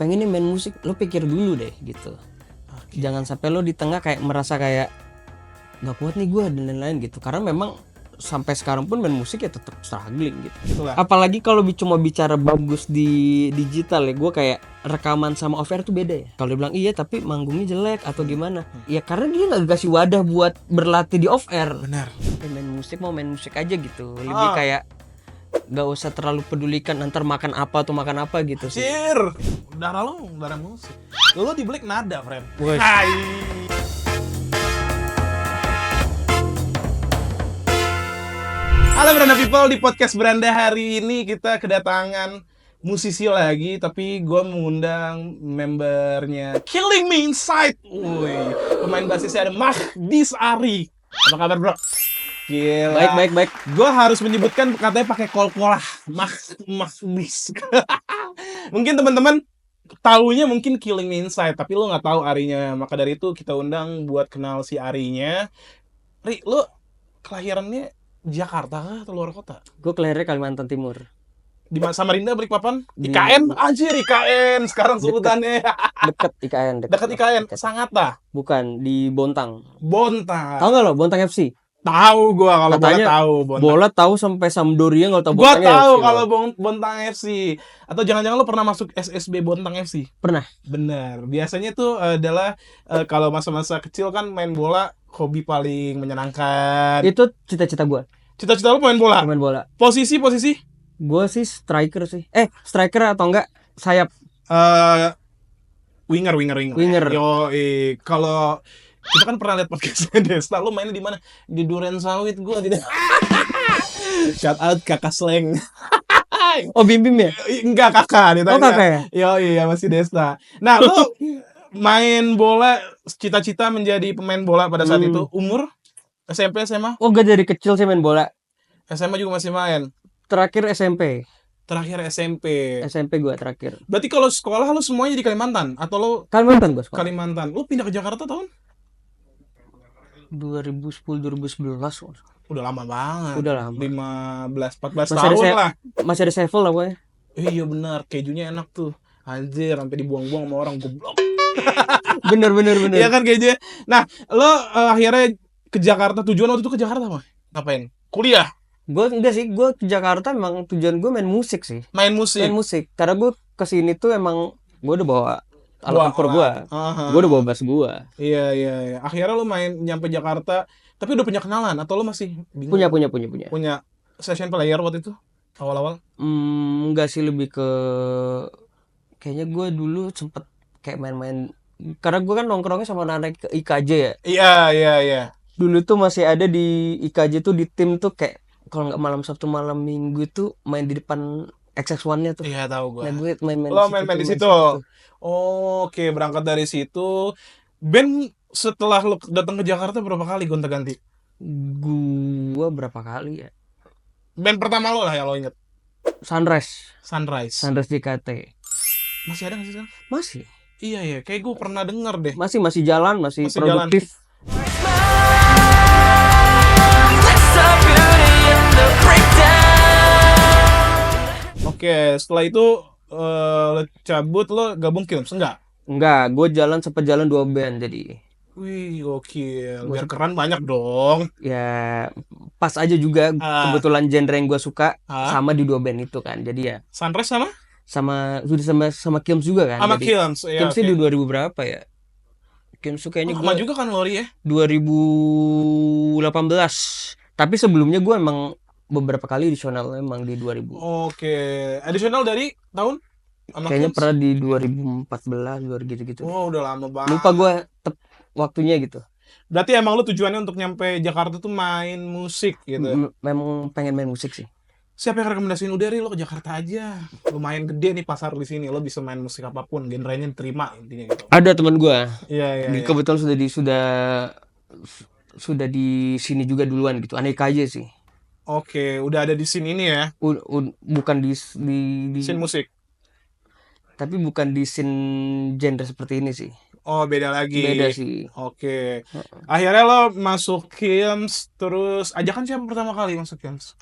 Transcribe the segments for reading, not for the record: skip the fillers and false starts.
pengen nih main musik, lo pikir dulu deh gitu. Jangan sampai lo di tengah kayak merasa kayak nggak kuat nih gue dan lain-lain gitu. Karena memang sampai sekarang pun main musik ya tetap struggling gitu. Itulah. Apalagi kalau cuma bicara bagus di digital ya, gue kayak rekaman sama off air tuh beda ya. Kalau dia bilang iya tapi manggungnya jelek atau gimana, ya karena dia nggak kasih wadah buat berlatih di off air. Benar. Main musik mau main musik aja gitu, lebih kayak nggak usah terlalu pedulikan antar makan apa atau makan apa gitu sih. Sir, darah lo darah musik. Lo di Black nada, friend. Wes. Hai. Halo Beranda People, di podcast Beranda hari ini kita kedatangan musisi lagi, tapi gue mengundang membernya Killing Me Inside. Woi, pemain basisnya ada Magdis Ari. Apa kabar, bro? Gila. Baik. Gue harus menyebutkan katanya pakai kol-kolah. Magdis. Mungkin teman-teman taunya mungkin Killing Me Inside, tapi lo nggak tahu Arinya. Maka dari itu kita undang buat kenal si Arinya. Ri, lo kelahirannya Jakarta kah atau luar kota? Gue kelahirannya Kalimantan Timur. Di Samarinda, Balikpapan? Di- IKN? Anjir, IKN sekarang sebutannya. Deket IKN. Dekat IKN, Sangatta, Bukan, di Bontang. Bontang. Tahu nggak lo Bontang FC? Tahu gua kalau bola Katanya tahu Bontang. Bola tahu sampai Sampdoria, nggak tahu Gua Bontang tahu FC lo. kalau Bontang FC. Atau jangan-jangan lo pernah masuk SSB Bontang FC? Pernah. Bener. Biasanya itu adalah kalau masa-masa kecil kan main bola hobi paling menyenangkan. Itu cita-cita gue. Cita-cita lo main bola? Main bola. Posisi? Gue sih striker sih. Striker atau enggak sayap. Winger. Winger. Yo, kalau kita kan pernah lihat podcastnya Desta, lo mainnya di mana? Di Duren Sawit, gua tidak. Shout out kakak Sleng. Oh, Bim ya? Enggak kakak, ditanya. Oh, kakak ya? Yo, iya masih Desta. Nah, lo main bola, cita-cita menjadi pemain bola pada saat itu, umur? SMP, SMA? Oh, gue dari kecil sih main bola. SMA juga masih main. Terakhir SMP. Terakhir SMP. SMP gue terakhir. Berarti kalau sekolah lo semuanya di Kalimantan? Atau lo Kalimantan gue sekolah. Kalimantan? Lo pindah ke Jakarta tahun? 2010-2011. Udah lama banget. Udah lama. 15-14 Masih tahun ada lah. Masih ada sevel lah pokoknya. Iya benar, kejunya enak tuh. Anjir, sampai dibuang-buang sama orang goblok. Bener. Iya kan kejunya. Nah, lo akhirnya ke Jakarta, tujuan waktu itu ke Jakarta apa? Ngapain? Kuliah? Gue enggak sih, gue ke Jakarta emang tujuan gue main musik sih. Main musik? Main musik. Karena gue kesini tuh emang gue udah bawa alat ukur gue. Gue udah bawa bass gue. Iya. Akhirnya lo nyampe Jakarta, tapi udah punya kenalan atau lo masih bingung? Punya. Punya session player waktu itu? Awal-awal? Enggak sih, lebih ke kayaknya gue dulu sempet kayak main-main. Karena gue kan nongkrongnya sama anak IKJ ya. Iya. Dulu tuh masih ada di IKJ tuh, di tim tuh kayak kalau nggak malam Sabtu malam Minggu tuh main di depan XX1-nya tuh. Iya, tahu gua. Nah, gue main-main Lo main di situ. Oke, berangkat dari situ. Band setelah lo datang ke Jakarta berapa kali gonta-ganti? Gue berapa kali ya? Band pertama lo lah yang lo inget. Sunrise Sunrise. JKT. Masih ada nggak sih sekarang? Masih Iya, kayak gue pernah denger deh. masih jalan, masih jalan. produktif. Oke, setelah itu lo cabut, lo gabung Kilms? Enggak, gue sempat jalan 2 band jadi. Wih, gokil. Biar keren banyak dong. Ya pas aja juga kebetulan genre yang gue suka sama di 2 band itu kan. Jadi ya Sunrise sama Kilms juga kan. sama Jadi, Kilms. Iya, Kilms sih di 2000 berapa ya? Kilms tuh kayaknya lama gue juga kan Lori ya? 2018. Tapi sebelumnya gue emang beberapa kali additional emang di 2000. Oke, additional dari tahun? Sama Kayaknya Kilms? pernah di 2014 gitu-gitu. Oh, udah lama banget. Lupa gue waktunya gitu. Berarti emang lu tujuannya untuk nyampe Jakarta tuh main musik gitu. Memang pengen main musik sih. Siapa yang rekomendasiin udah Ri, lo ke Jakarta aja. Lumayan gede nih pasar di sini, lo bisa main musik apapun, genrenya terima intinya gitu. Ada teman gue. Iya. Kebetulan sudah di sini juga duluan gitu. Aneka aja sih. Oke, udah ada di scene ini ya. Bukan di Scene musik. Tapi bukan di scene genre seperti ini sih. Oh, beda lagi. Beda sih. Oke. Akhirnya lo masuk Kilms, terus ajakan siapa pertama kali masuk Kilms?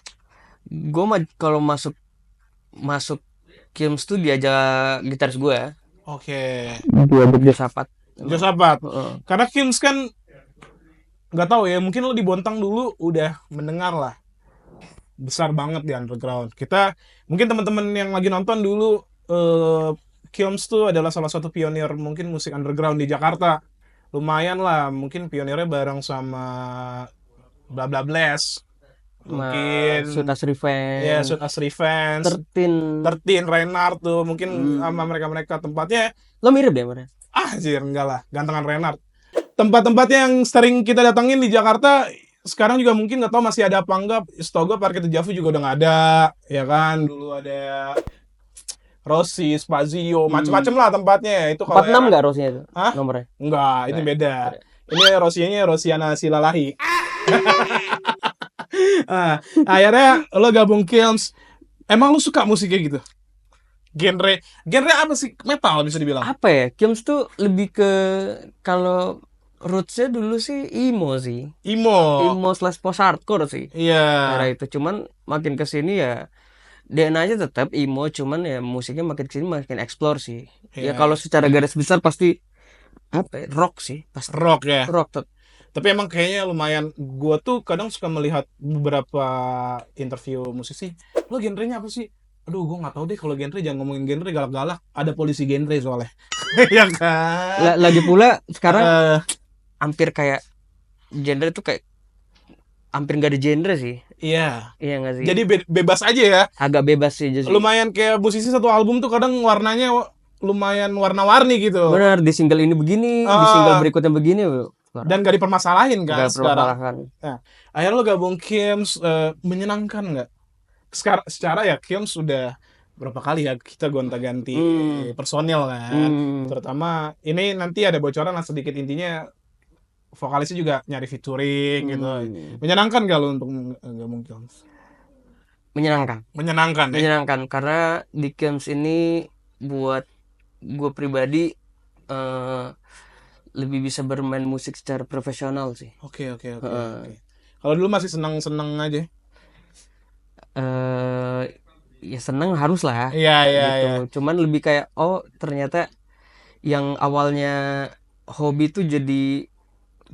Gue kalau masuk Kilms tuh diajak gitaris gue. Oke. Buat Josapat. Josapat. Heeh. Karena Kilms kan nggak tahu ya, mungkin lo di Bontang dulu udah mendengar lah. Besar banget di underground. Kita mungkin teman-teman yang lagi nonton dulu Kilms tuh adalah salah satu pionir mungkin musik underground di Jakarta. Lumayan lah, mungkin pionirnya bareng sama Bla Bla Blast. Mungkin Shoot Us ya Revenge. Shoot Us Revenge, 13. Reinhardt tuh mungkin sama mereka-mereka tempatnya. Lo mirip deh mana? Anjir, enggak lah, gantengan Reinhardt. Tempat-tempat yang sering kita datangin di Jakarta sekarang juga mungkin nggak tahu masih ada apa enggak. Setahu gue Parkir Javu juga udah nggak ada, ya kan? Dulu ada Rossi, Spazio, macem-macem lah tempatnya. Itu kalau 46 nggak Rosnya itu? Hah? Nomornya? Enggak, ini beda. Ini Rossianya Rosiana Silalahi. Akhirnya lo gabung Kilms. Emang lo suka musiknya gitu? Genre apa sih? Metal bisa dibilang. Apa ya? Kilms tuh lebih ke, kalau rootsnya dulu sih emo sih. Emo. Emo / post hardcore sih. Iya. Era itu cuman makin kesini ya DNA-nya tetap emo, cuman ya musiknya makin kesini makin explore sih. Ya Iya. kalau secara garis besar pasti apa ya? Rock sih, pasti Rock ya. rock tetap. Tapi emang kayaknya lumayan. Gua tuh kadang suka melihat beberapa interview musisi. Lo genrenya apa sih? Aduh, gue nggak tahu deh kalau genre. Jangan ngomongin genre galak-galak. Ada polisi genre soalnya. Ya kan. Lagi pula sekarang Eh, hampir kayak genre itu kayak hampir nggak ada genre sih. Iya. Iya nggak sih? Jadi bebas aja ya. Agak bebas sih jadi. Lumayan kayak musisi satu album tuh kadang warnanya lumayan warna-warni gitu. Benar, di single ini begini, di single berikutnya begini. Dan gak dipermasalahin kan Nggak sekarang. permasalahan. Nah, akhirnya lo gabung Kilms, menyenangkan nggak? Secara ya Kilms sudah berapa kali ya kita gonta-ganti personil kan. Terutama ini nanti ada bocoran lah sedikit, intinya vokalisnya juga nyari featuring gitu. Menyenangkan gak lo untuk gabung Kilms? Menyenangkan. Menyenangkan ya? Menyenangkan karena di Kilms ini buat gue pribadi lebih bisa bermain musik secara profesional sih. Oke. Kalau dulu masih senang-senang aja. Ya seneng harus lah. Iya. Gitu. Cuman lebih kayak ternyata yang awalnya hobi tuh jadi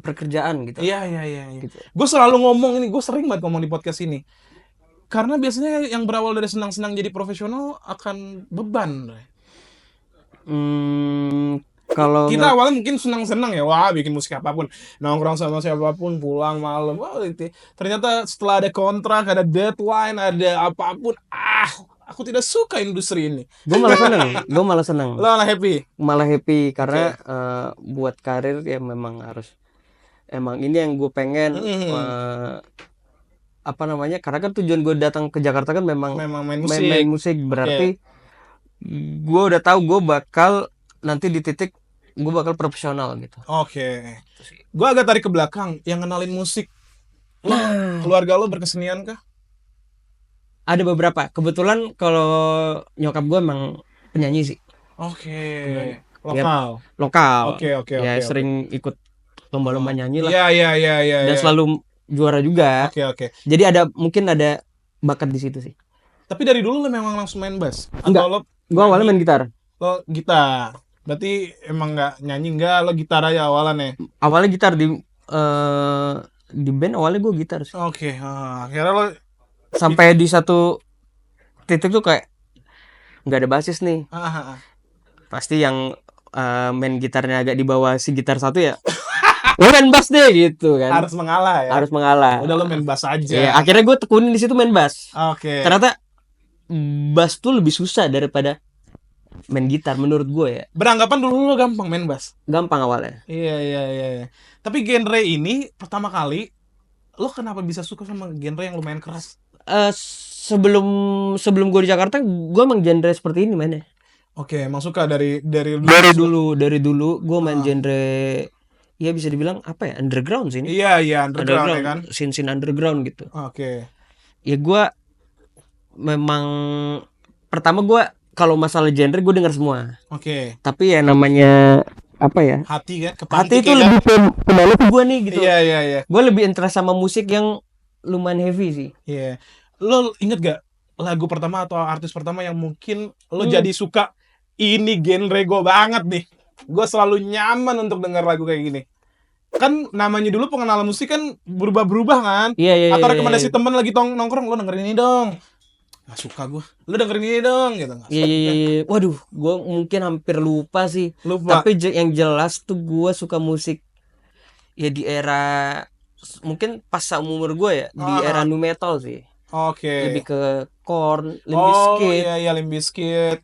pekerjaan gitu. Iya. Gitu. Gue selalu ngomong ini, gue sering banget ngomong di podcast ini. Karena biasanya yang berawal dari senang-senang jadi profesional akan beban. Kalau Kita awalnya mungkin senang-senang ya, wah bikin musik apapun, nongkrong sama siapapun, pulang malam, wah itu. Ternyata setelah ada kontrak, ada deadline, ada apapun, aku tidak suka industri ini. gue malah seneng. Lo malah happy? Malah happy karena buat karir ya memang harus, emang ini yang gue pengen. Apa namanya, karena kan tujuan gue datang ke Jakarta kan memang main musik. Berarti gue udah tahu gue bakal nanti di titik gue bakal profesional gitu. Oke. Gue agak tarik ke belakang, yang kenalin musik keluarga lo berkesenian kah? Ada beberapa. Kebetulan kalau nyokap gue emang penyanyi sih. Oke. Lokal. Oke. Ya sering ikut lomba-lomba nyanyi lah. Iya. Dan selalu juara juga. Oke. Jadi mungkin ada bakat di situ sih. Tapi dari dulu lo memang langsung main bass? Enggak. Gue awalnya main gitar. Lo gitar. Berarti emang nggak nyanyi, nggak, lo gitar aja awalan ya? Awalnya gitar di band, awalnya gue gitar sih. Oke. Akhirnya lo sampai di satu titik tuh kayak nggak ada basis nih. Pasti yang main gitarnya agak di bawah si gitar satu ya. Gue main bass deh gitu kan. Harus mengalah ya. Harus mengalah. Udah lo main bass aja. Ya, akhirnya gue tekunin di situ main bass. Oke. Ternyata bass tuh lebih susah daripada main gitar menurut gue ya. Beranggapan dulu lo gampang main bass? Gampang awalnya. Iya. Tapi genre ini pertama kali lo kenapa bisa suka sama genre yang lumayan keras? Sebelum gue di Jakarta gue emang genre seperti ini mainnya. Oke, emang suka dari dulu gue main genre, ya bisa dibilang apa ya, underground sih ini. Iya, underground ya kan? Scene underground gitu. Oke. Ya gue memang pertama gue kalau masalah genre gue dengar semua. Oke. Tapi ya namanya apa ya? Hati kan? Hati itu lebih kembali ke gue nih gitu. Iya. Gue lebih interest sama musik yang lumayan heavy sih. Iya. Lo inget gak lagu pertama atau artis pertama yang mungkin lo jadi suka ini genre gue banget nih. Gue selalu nyaman untuk denger lagu kayak gini. Kan namanya dulu pengenalan musik kan berubah-berubah kan. Iya. Atau rekomendasi temen lagi nongkrong, lo dengerin ini dong. Gak suka gue. Lo dengerin ini dong gitu. Iya. Waduh, gue mungkin hampir lupa sih. Lupa. Tapi yang jelas tuh gue suka musik ya di era mungkin pas umur gue ya, di era nu metal sih. Oke. Lebih ke Korn, Limp Bizkit. Oh iya Limp Bizkit.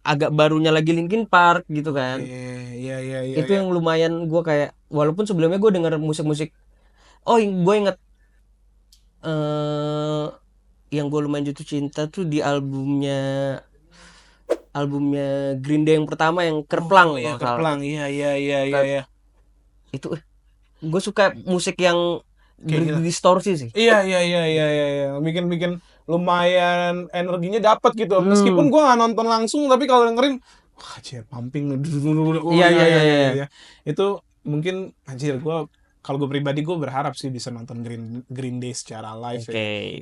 Agak barunya lagi Linkin Park gitu kan. Iya. Itu yang lumayan gue kayak, walaupun sebelumnya gue denger musik-musik. Oh, gue inget yang gue lumayan jatuh cinta tuh di albumnya Green Day yang pertama yang Kerplang. Iya Kerplang. Iya. Itu gue suka musik yang berdistorsi sih. Iya. Bikin lumayan energinya dapat gitu. Meskipun gue nggak nonton langsung, tapi kalau dengerin, wah anjir, pumping. Iya. Itu mungkin anjir, kalau gue pribadi gue berharap sih bisa nonton Green Day secara live.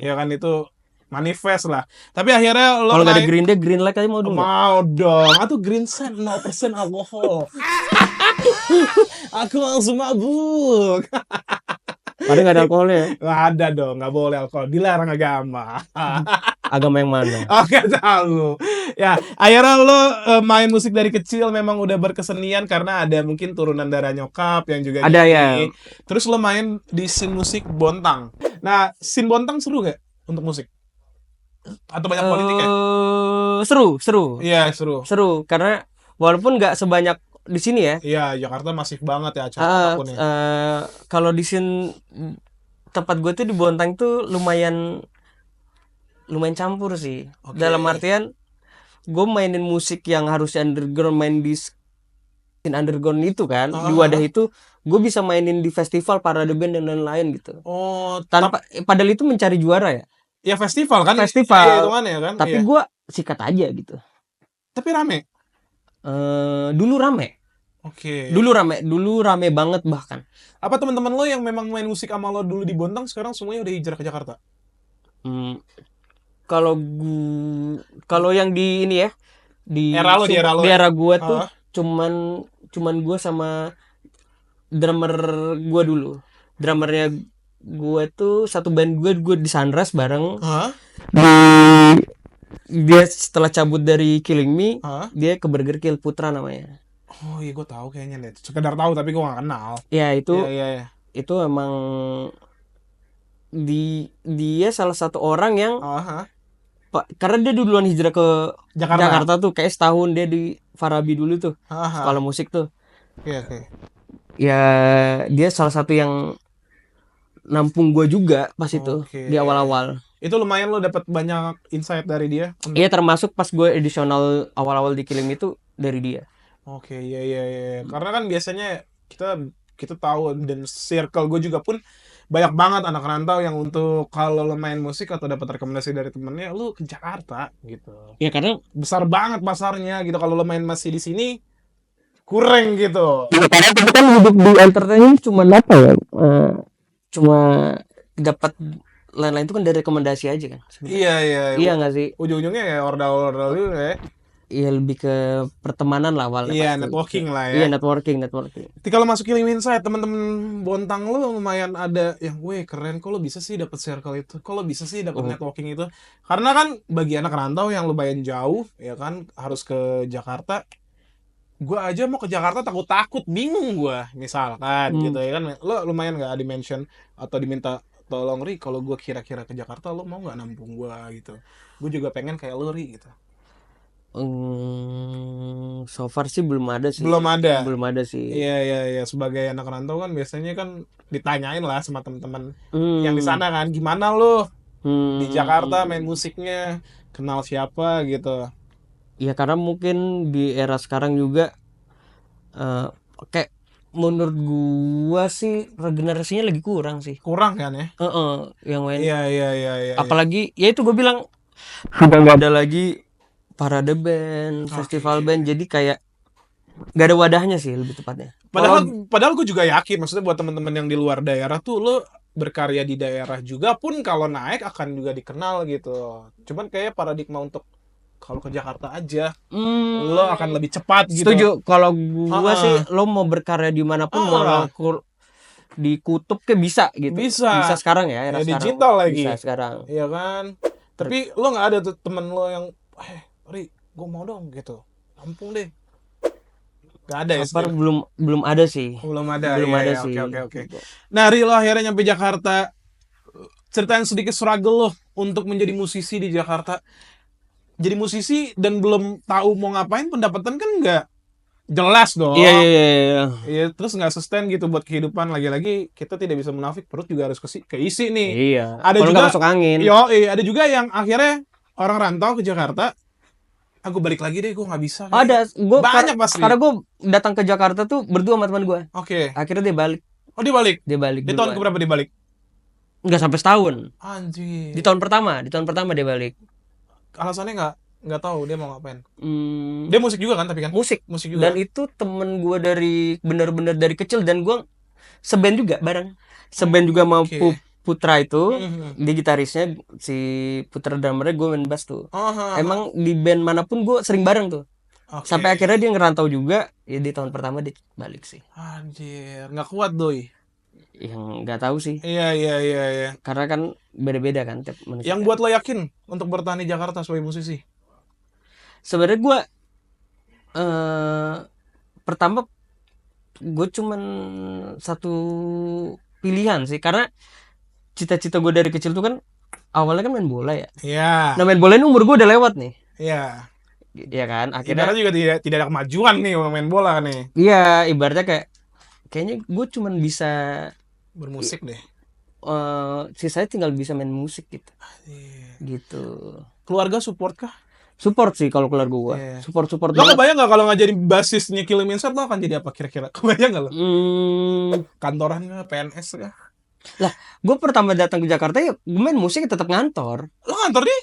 Ya kan itu manifest lah. Tapi akhirnya lo kalau nggak ada Green Day, Green Light aja mau dong. Mau dong. Atau Green Sun 0% alkohol. Aku langsung mabuk. Padahal nggak ada alkoholnya ya? Nggak ada dong, nggak boleh alkohol, dilarang agama. Agama yang mana? Oke, tahu. Ya, akhirnya lo main musik dari kecil memang udah berkesenian karena ada mungkin turunan darah nyokap yang juga ada ya. Terus lo main di scene musik Bontang. Nah, scene Bontang seru gak untuk musik? Atau banyak politik ya? Seru. Iya, seru. Seru karena walaupun nggak sebanyak di sini ya. Iya, Jakarta masif banget ya acara apapun ya. Kalau di sini tempat gue tuh di Bontang tuh lumayan campur sih. Dalam artian gue mainin musik yang harusnya underground, main di scene underground itu kan, di wadah itu gue bisa mainin di festival, parade band dan lain-lain gitu. Tanpa padahal itu mencari juara ya. Ya festival kan. Festival. Ya, kan? Tapi gue sikat aja gitu. Tapi rame. Dulu rame. Dulu rame banget bahkan. Apa teman-teman lo yang memang main musik sama lo dulu di Bontang sekarang semuanya udah hijrah ke Jakarta? Kalau yang di ini ya, di era gue tuh cuman gue sama drummer gue dulu. Drummernya gue tuh satu band gue di Sunrise bareng. Dia setelah cabut dari Killing Me, dia ke Burger Kill, Putra namanya. Oh iya, gue tahu kayaknya deh. Sekedar tahu tapi gue gak kenal. Ya itu. Iya. Itu emang dia salah satu orang yang karena dia duluan hijrah ke Jakarta tuh kayak setahun dia di Farabi dulu tuh, sekolah musik tuh. Oke. Ya dia salah satu yang nampung gue juga pas itu di awal-awal. Itu lumayan lo dapat banyak insight dari dia. Iya, termasuk pas gue edisional awal-awal di Killing itu dari dia. Oke, iya. Karena kan biasanya kita tahu, dan circle gue juga pun banyak banget anak rantau yang untuk kalau lo main musik atau dapat rekomendasi dari temennya, lo ke Jakarta gitu. Ya karena besar banget pasarnya gitu. Kalau lo main masih di sini kurang gitu. Ya, karena kita kan hidup di entertainment cuma apa ya? Cuma dapat lain-lain itu kan dari rekomendasi aja kan. Iya. Iya nggak sih? Ujung-ujungnya ya ordal dulu ya. Iya, lebih ke pertemanan lah awalnya. Iya, networking lah ya. Iya, networking. Tapi kalau masuk Killing Me Inside, teman-teman Bontang lo lumayan ada yang, keren, kok lo bisa sih dapat circle itu, kok lo bisa sih dapat networking itu. Karena kan bagi anak rantau yang lumayan jauh, ya kan, harus ke Jakarta. Gue aja mau ke Jakarta takut bingung gue, misalkan gitu ya kan. Lo lumayan nggak di-mention atau diminta tolong, Ri, kalau gue kira-kira ke Jakarta lo mau nggak nampung gue gitu. Gue juga pengen kayak lo, Ri, gitu. So far sih belum ada sih. Belum ada sih. Iya. Sebagai anak rantau kan biasanya kan ditanyain lah sama teman-teman yang di sana kan, gimana lo di Jakarta main musiknya, kenal siapa gitu. Ya karena mungkin di era sekarang juga kayak menurut gua sih regenerasinya lagi kurang sih. Kurang kan ya? Yang main. Iya. Apalagi ya itu gue bilang sudah nggak ada lagi parade band, festival band, jadi kayak nggak ada wadahnya sih lebih tepatnya. Padahal gue juga yakin, maksudnya buat teman-teman yang di luar daerah tuh, lo berkarya di daerah juga pun kalau naik akan juga dikenal gitu. Cuman kayak paradigma untuk kalau ke Jakarta aja lo akan lebih cepat gitu. Setuju. Kalau gua sih lo mau berkarya dimanapun, mau ngukur di kutub ke bisa gitu. Bisa sekarang ya, era sekarang. Digital lagi. Bisa sekarang. Iya kan. Tapi lo nggak ada tuh temen lo yang, Ri, gue mau dong gitu. Lampung deh. Gak ada ya? Belum ada sih. Belum ada. Belum ada sih. sih. Oke. Nah, Ri, lo akhirnya nyampe Jakarta. Ceritain sedikit struggle lo untuk menjadi musisi di Jakarta. Jadi musisi dan belum tahu mau ngapain, pendapatan kan nggak jelas dong. Iya. Terus nggak sustain gitu buat kehidupan. Lagi-lagi kita tidak bisa munafik, perut juga harus keisi nih. Iya. Ada kalau juga nggak masuk angin. Ada juga yang akhirnya orang rantau ke Jakarta. Aku balik lagi deh, gue nggak bisa. Ada, banyak pasti. Karena gue datang ke Jakarta tuh berdua sama teman gue. Oke. Akhirnya dia balik. Oh, dia balik. Di tahun keberapa dia balik? Nggak sampai setahun. Anjir. Di tahun pertama dia balik. Alasannya nggak tahu dia mau ngapain. Dia musik juga kan, tapi kan? Musik juga. Dan itu temen gue bener-bener dari kecil, dan gue seband juga bareng. Seband juga mau Putra itu, dia gitarisnya, si Putra drummernya, gue main bass tuh. Emang di band manapun gue sering bareng tuh. Sampai akhirnya dia ngerantau juga, ya di tahun pertama dia balik sih. Anjir, nggak kuat doi. Yang nggak tahu sih. Iya. Karena kan beda-beda kan tiap manusia. Yang buat lo yakin untuk bertahan di Jakarta sebagai musisi? Sebenarnya gue pertama gue cuman satu pilihan sih, karena cita-cita gue dari kecil tuh kan awalnya kan main bola ya. Iya. Nah, main bola ini umur gue udah lewat nih. Iya. Iya kan, akhirnya juga tidak ada kemajuan nih main bola nih. Iya, ibaratnya kayaknya gue cuman bisa bermusik deh. Sisanya tinggal bisa main musik gitu. Gitu. Keluarga support kah? Support sih kalau keluarga gue. Support. Lo kebayang nggak kalau nggak jadi basisnya Killing Inside, lo akan jadi apa kira-kira? Kebayang nggak lo? Kantoran nggak? PNS kah? Lah, gue pertama datang ke Jakarta ya gue main musik tetap ngantor. Lo ngantor di?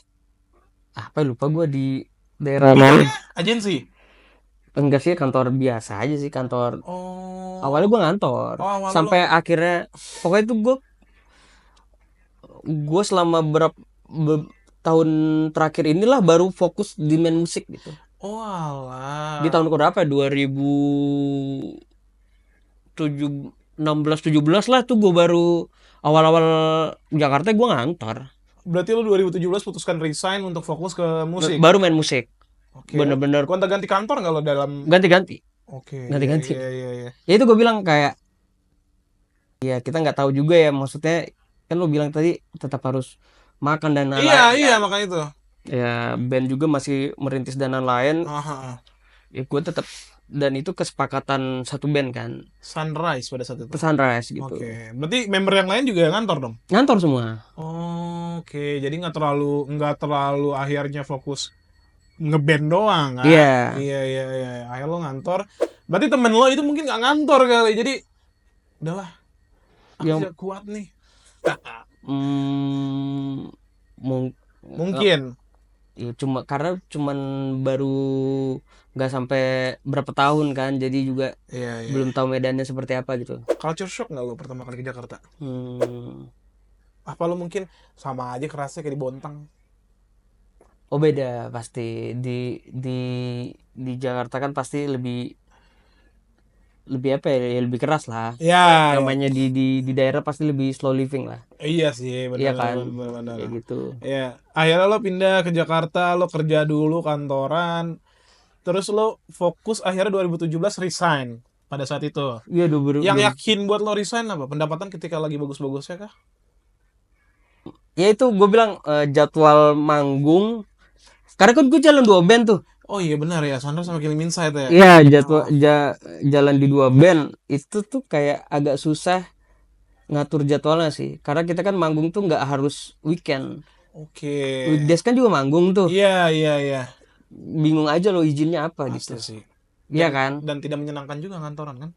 Apa lupa gue di daerah mana? Agensi? Enggak sih, kantor biasa aja sih, kantor. Awalnya gue ngantor. Sampai akhirnya pokoknya itu gue selama tahun terakhir inilah baru fokus di main musik gitu. Oh alah. Di tahun berapa? 2016-17 lah tuh gue baru awal-awal Jakarta gue ngantor. Berarti lo 2017 putuskan resign untuk fokus ke musik? Baru main musik. Oke. Bener-bener. Gonta-ganti kantor nggak lo dalam? Ganti-ganti. Oke. Ganti-ganti. Iya. Ya itu gue bilang kayak, ya kita nggak tahu juga ya, maksudnya kan lo bilang tadi tetap harus makan dan lain-lain. Iya makanya itu. Ya band juga masih merintis dan lain-lain. Ya gue tetap, dan itu kesepakatan satu band kan. Sunrise pada saat itu. Sunrise gitu. Oke. Berarti member yang lain juga ngantor dong? Ngantor semua. Oke. Jadi nggak terlalu akhirnya fokus ngeband doang kan? Iya. Akhirnya lo ngantor. Berarti temen lo itu mungkin nggak ngantor kali. Jadi udahlah. Aku tidak kuat nih. Mungkin. Ya karena cuman baru nggak sampai berapa tahun kan, jadi juga belum tahu medannya seperti apa gitu. Culture shock nggak lo pertama kali ke Jakarta? Apa lo mungkin sama aja kerasnya kayak di Bontang? Oh beda pasti. Di Jakarta kan pasti lebih apa ya, lebih keras lah. Namanya di daerah pasti lebih slow living lah. Iya sih, benar. Iya kan, benar. Kayak gitu. Iya, akhirnya lo pindah ke Jakarta, lo kerja dulu kantoran, terus lo fokus akhirnya 2017 resign pada saat itu. Iya, Yang yakin buat lo resign apa? Pendapatan ketika lagi bagus-bagusnya kah? Ya itu gue bilang jadwal manggung. Karena kan gue jalan 2 band tuh. Oh iya benar ya, Sandra sama Killing Inside ya. Iya, jalan di 2 band itu tuh kayak agak susah ngatur jadwalnya sih. Karena kita kan manggung tuh nggak harus weekend. Oke. Weekdays kan juga manggung tuh. Iya. Bingung aja lo izinnya apa. Pasti gitu sih. Iya kan. Dan tidak menyenangkan juga kantoran kan.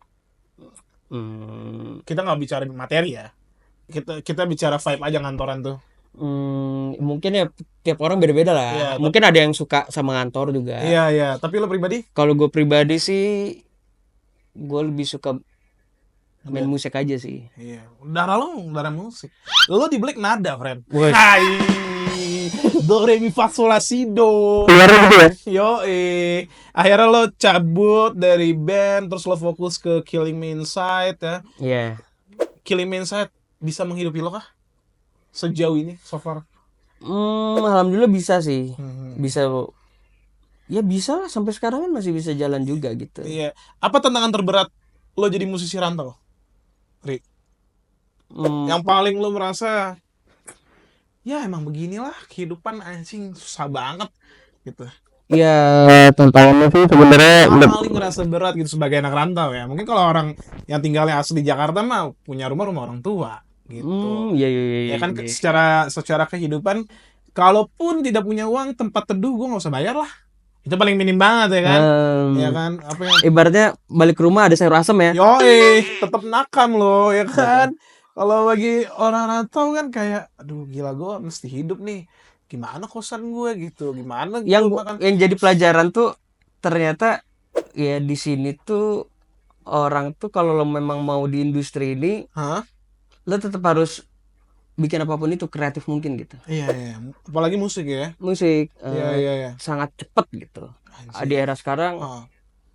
Kita nggak bicara materi ya. Kita bicara vibe aja kantoran tuh. Mungkin ya tiap orang beda-beda lah. Iya, mungkin ada yang suka sama kantor juga. Iya. Tapi lo pribadi? Kalau gue pribadi sih, gue lebih suka main musik aja sih. Iya. Darah musik. Lo di Black nada, friend. Do re mi fa sol la si do. Gitu ya. Yo, akhirnya lo cabut dari band, terus lo fokus ke Killing Me Inside ya. Iya. Killing Me Inside bisa menghidupi lo kah? Sejauh ini, so far? Alhamdulillah bisa sih. Bisa. Ya bisa lah, sampai sekarang kan masih bisa jalan juga gitu. Iya. Apa tantangan terberat lo jadi musisi rantau, Ri? Yang paling lo merasa, ya emang beginilah kehidupan anjing, susah banget gitu. Ya tantangannya sih sebenarnya Paling ngerasa berat gitu sebagai anak rantau ya. Mungkin kalau orang yang tinggalnya asli di Jakarta mah punya rumah orang tua gitu. iya Ya kan secara kehidupan, kalaupun tidak punya uang, tempat teduh gue nggak usah bayar lah. Itu paling minim banget ya kan. Ya kan, apa yang ibaratnya balik ke rumah ada sayur asem ya. tetap nakam loh ya kan. Kalau bagi orang rantau kan kayak, aduh gila, gue mesti hidup nih. Gimana kosan gue gitu, gimana gue makan. Yang jadi pelajaran tuh ternyata ya di sini tuh orang tuh kalau lo memang mau di industri ini, lo tetap harus bikin apapun itu kreatif mungkin gitu. Iya. Apalagi musik ya. Musik Iya. sangat cepet gitu. Di era sekarang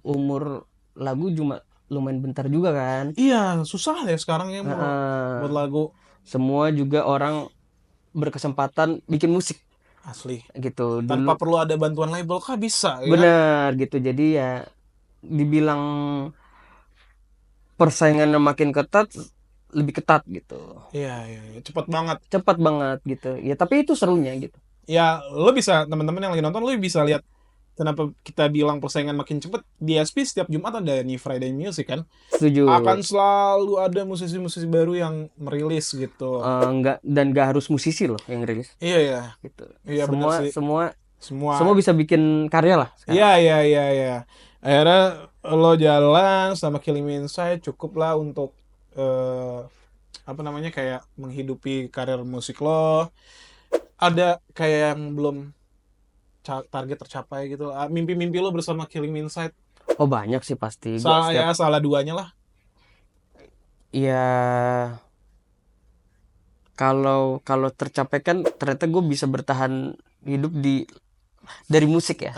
umur lagu cuma lumayan bentar juga kan. Iya, susah ya sekarang ya buat lagu. Semua juga orang berkesempatan bikin musik. Asli. Gitu. Tanpa perlu ada bantuan label kah bisa ya? Bener gitu. Jadi ya dibilang persaingannya makin ketat, lebih ketat gitu. Iya. Cepat banget gitu ya, tapi itu serunya gitu. Ya lo bisa, teman-teman yang lagi nonton, lo bisa lihat kenapa kita bilang persaingan makin cepet. Di SP setiap Jumat ada New Friday Music kan. Setuju. Akan selalu ada musisi-musisi baru yang merilis gitu. Nggak harus musisi loh yang rilis. Iya gitu. Iya, Semua bisa bikin karya lah sekarang. Iya. Akhirnya lo jalan sama Killing Me Inside cukup lah untuk kayak menghidupi karir musik lo. Ada kayak yang belum target tercapai gitu, mimpi-mimpi lo bersama Killing Me Inside? Oh banyak sih pasti. Salah duanya lah. Ya kalau tercapai kan ternyata gue bisa bertahan hidup dari musik ya.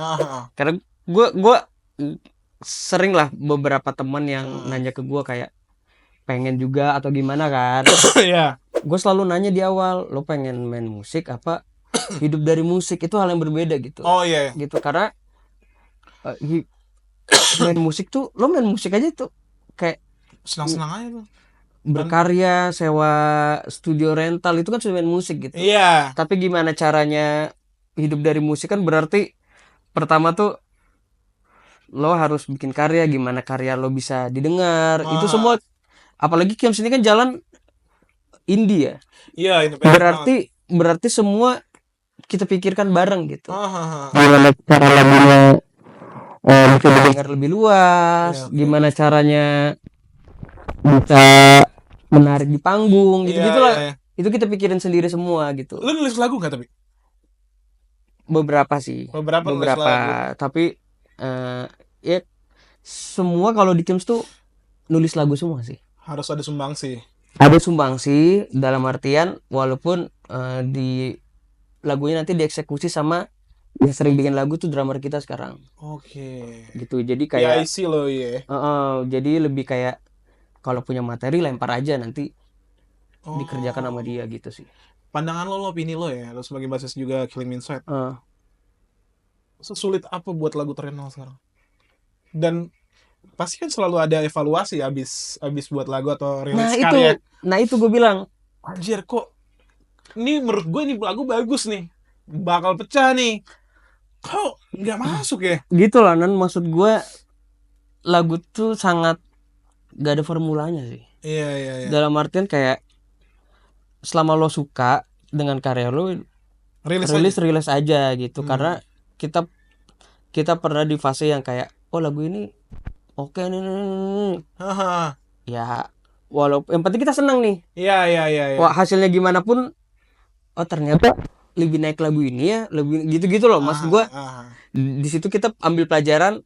Karena gue sering lah beberapa teman yang nanya ke gue kayak pengen juga atau gimana kan. Gue selalu nanya di awal, lo pengen main musik apa hidup dari musik? Itu hal yang berbeda gitu. Gitu, karena main musik tuh, lo main musik aja tuh kayak senang-senang aja tuh, berkarya, sewa studio rental, itu kan sudah main musik gitu. Iya. Tapi gimana caranya hidup dari musik kan berarti pertama tuh lo harus bikin karya, gimana karya lo bisa didengar. Itu semua, apalagi Kiams ini kan jalan indie ya. Iya, berarti semua kita pikirkan bareng gitu. Gimana cara lagunya bisa didengar lebih luas, gimana caranya bisa menarik di panggung, gitu-gitulah. Itu kita pikirin sendiri semua gitu. Lu nulis lagu nggak tapi? Beberapa sih. Beberapa. Tapi ya semua kalau di Kims tuh nulis lagu semua sih. Harus ada sumbangsi. Ada sumbangsi dalam artian walaupun di lagunya nanti dieksekusi sama yang sering bikin lagu tuh drummer kita sekarang. Oke. Gitu. Jadi kayak PIC lo ya. Jadi lebih kayak kalau punya materi lempar aja, nanti dikerjakan sama dia gitu sih. Pandangan lo, opini lo ya, lo sebagai basis juga Killing Me Inside. Sesulit apa buat lagu terkenal sekarang? Dan pasti kan selalu ada evaluasi abis buat lagu atau rilis karya. Nah itu gue bilang, anjir kok ini menurut gue ini lagu bagus nih, bakal pecah nih, kok nggak masuk ya? Gitu lah, Nan. Maksud gue lagu tuh sangat gak ada formulanya sih. Iya. Dalam artian kayak selama lo suka dengan karya lo, rilis aja gitu. Karena kita pernah di fase yang kayak, oh lagu ini oke nih. Ya walaupun yang penting kita senang nih. Iya. Wah, hasilnya gimana pun, oh ternyata lebih naik lagu ini ya, lebih gitu loh. Maksud gue di situ kita ambil pelajaran,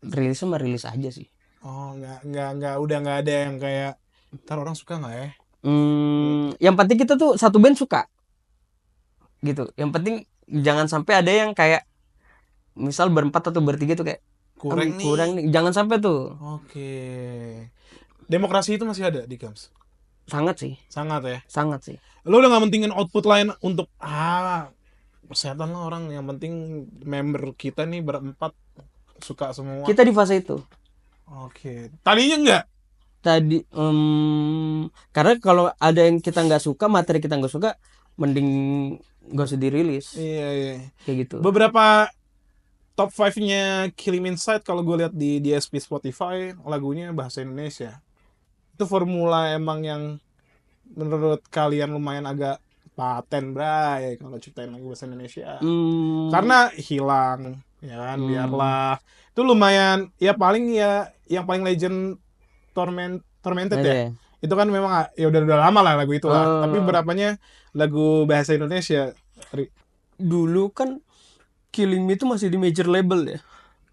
rilis aja sih. Udah nggak ada yang kayak ntar orang suka nggak ya? Yang penting kita tuh satu band suka. gitu. Yang penting jangan sampai ada yang kayak misal berempat atau bertiga tuh kayak kurang nih. Jangan sampai tuh. Oke. Demokrasi itu masih ada di Gams? Sangat sih. Sangat ya. Sangat sih. Lo udah nggak mentingin output lain untuk kesehatan lah orang. Yang penting member kita nih berempat suka semua. Kita di fase itu. Oke. Tadinya enggak? Tadi karena kalau ada yang kita nggak suka, materi kita nggak suka, mending nggak usah dirilis. Iya. Kayak gitu. Beberapa top 5-nya Killing Inside kalau gue lihat di DSP Spotify, lagunya bahasa Indonesia. Itu formula emang yang menurut kalian lumayan agak paten, bray, kalau ciptain lagu bahasa Indonesia. Karena hilang, ya kan, biarlah. Itu lumayan, ya paling ya yang paling legend Tormented ya. Itu kan memang ya udah lama lah lagu itu lah. Tapi berapanya lagu bahasa Indonesia? Dulu kan Killing Me itu masih di major label ya.